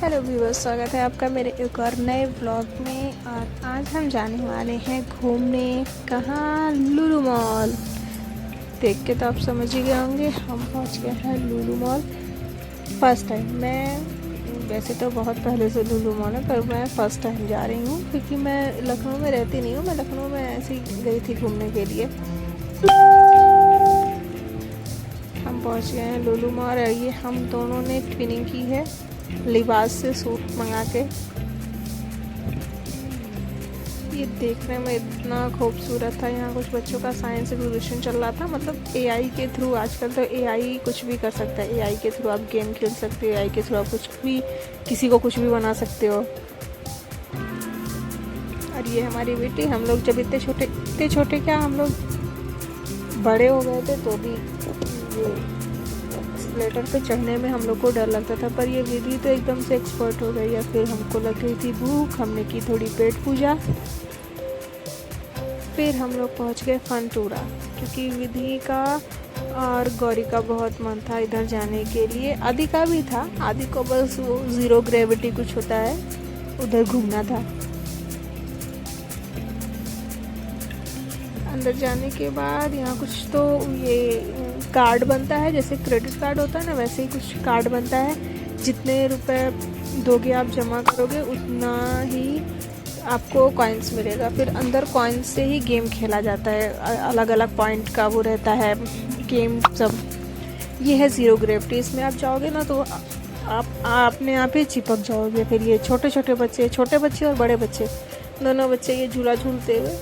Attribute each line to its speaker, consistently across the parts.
Speaker 1: Hello viewers, स्वागत है आपका मेरे एक और नए ब्लॉग में। और आज हम जाने वाले हैं घूमने। कहाँ? लुलु मॉल। देख के तो आप समझ ही गए होंगे, हम पहुंच गए हैं लुलु मॉल। फर्स्ट टाइम मैं, वैसे तो बहुत पहले से लुलु मॉल है, पर मैं फ़र्स्ट टाइम जा रही हूँ क्योंकि मैं लखनऊ में रहती नहीं हूँ। मैं लखनऊ में ऐसे ही गई थी घूमने के लिए। हम पहुँच गए हैं लुलु मॉल। ये हम दोनों ने ट्विनिंग की है लिबास से सूट मंगा के। ये देखने में इतना खूबसूरत था। यहाँ कुछ बच्चों का साइंस एग्जीबिशन चल रहा था, मतलब एआई के थ्रू। आजकल तो एआई कुछ भी कर सकता है। एआई के थ्रू आप गेम खेल सकते हो, एआई के थ्रू आप कुछ भी, किसी को कुछ भी बना सकते हो। और ये हमारी बेटी, हम लोग जब इतने छोटे क्या, हम लोग बड़े हो गए थे तो भी ये एस्केलेटर पे चढ़ने में हम लोग को डर लगता था, पर ये विधि तो एकदम से एक्सपर्ट हो गई है। फिर हमको लग गई थी भूख, हमने की थोड़ी पेट पूजा। फिर हम लोग पहुंच गए फनटूरा, क्योंकि विधि का और गौरी का बहुत मन था इधर जाने के लिए। आदि का भी था, आदि को बस वो ज़ीरो ग्रेविटी कुछ होता है, उधर घूमना था। अंदर जाने के बाद यहाँ कुछ तो ये कार्ड बनता है, जैसे क्रेडिट कार्ड होता है ना, वैसे ही कुछ कार्ड बनता है। जितने रुपए दोगे आप, जमा करोगे, उतना ही आपको कॉइन्स मिलेगा। फिर अंदर कॉइन्स से ही गेम खेला जाता है, अलग अलग पॉइंट का वो रहता है गेम सब। ये है ज़ीरो ग्रेविटी। इसमें आप जाओगे ना तो आप अपने आप ही चिपक जाओगे। फिर ये छोटे बच्चे और बड़े बच्चे, दोनों बच्चे ये झूला झूलते हुए,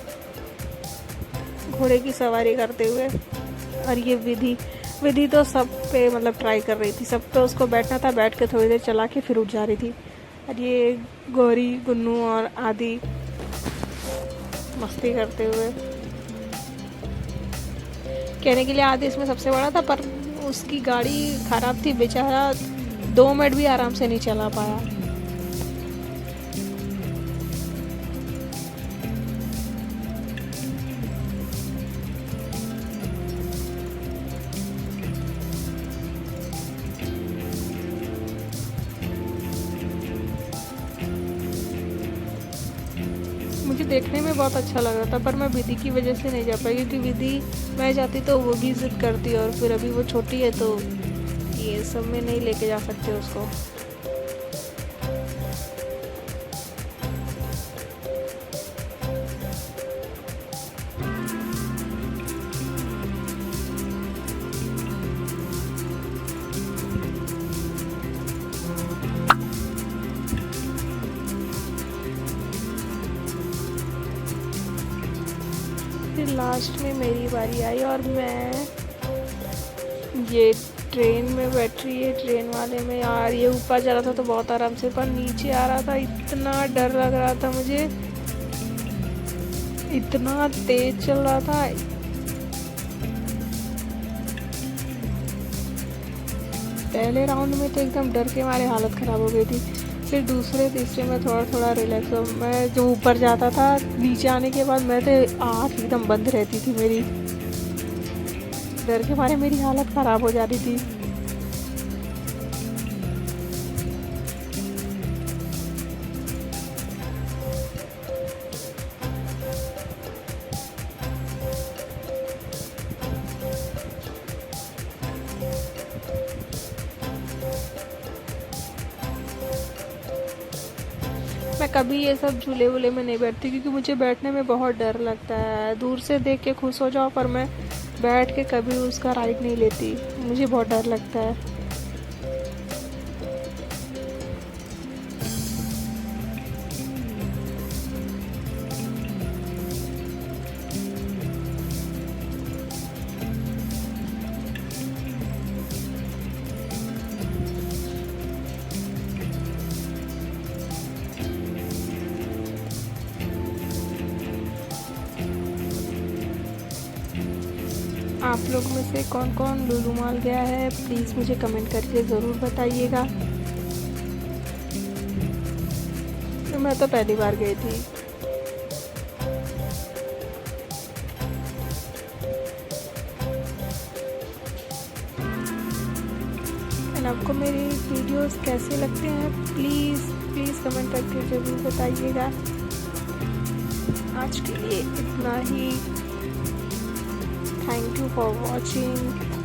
Speaker 1: घोड़े की सवारी करते हुए। और ये विधि तो सब पे मतलब ट्राई कर रही थी, सब पे उसको बैठना था, बैठ के थोड़ी देर चला के फिर उठ जा रही थी। और ये गौरी, गुन्नू और आदि मस्ती करते हुए। कहने के लिए आदि इसमें सबसे बड़ा था, पर उसकी गाड़ी खराब थी, बेचारा 2 मिनट भी आराम से नहीं चला पाया। मुझे देखने में बहुत अच्छा लग रहा था, पर मैं विधि की वजह से नहीं जा पाई, क्योंकि विधि मैं जाती तो वो भी जिद करती, और फिर अभी वो छोटी है तो ये सब में नहीं लेके जा सकते उसको। फिर लास्ट में मेरी बारी आई और मैं ये ट्रेन में बैठ रही है। ट्रेन वाले में यार, ये ऊपर जा रहा था तो बहुत आराम से, पर नीचे आ रहा था इतना डर लग रहा था मुझे, इतना तेज चल रहा था। पहले राउंड में तो एकदम डर के मारे हालत ख़राब हो गई थी। फिर दूसरे तीसरे में थोड़ा थोड़ा रिलैक्स हो। मैं जो ऊपर जाता था, नीचे आने के बाद मैं तो आँख एकदम बंद रहती थी मेरी, डर के मारे मेरी हालत ख़राब हो जा रही थी। मैं कभी ये सब झूले वूले में नहीं बैठती, क्योंकि मुझे बैठने में बहुत डर लगता है। दूर से देख के खुश हो जाओ, पर मैं बैठ के कभी उसका राइड नहीं लेती, मुझे बहुत डर लगता है। आप लोग में से कौन कौन लुलु मॉल गया है, प्लीज़ मुझे कमेंट करके ज़रूर बताइएगा। मैं तो पहली बार गई थी। एंड ऑफ आपको मेरे वीडियोस कैसे लगते हैं प्लीज़ कमेंट करके ज़रूर बताइएगा। आज के लिए इतना ही। Thank you for watching.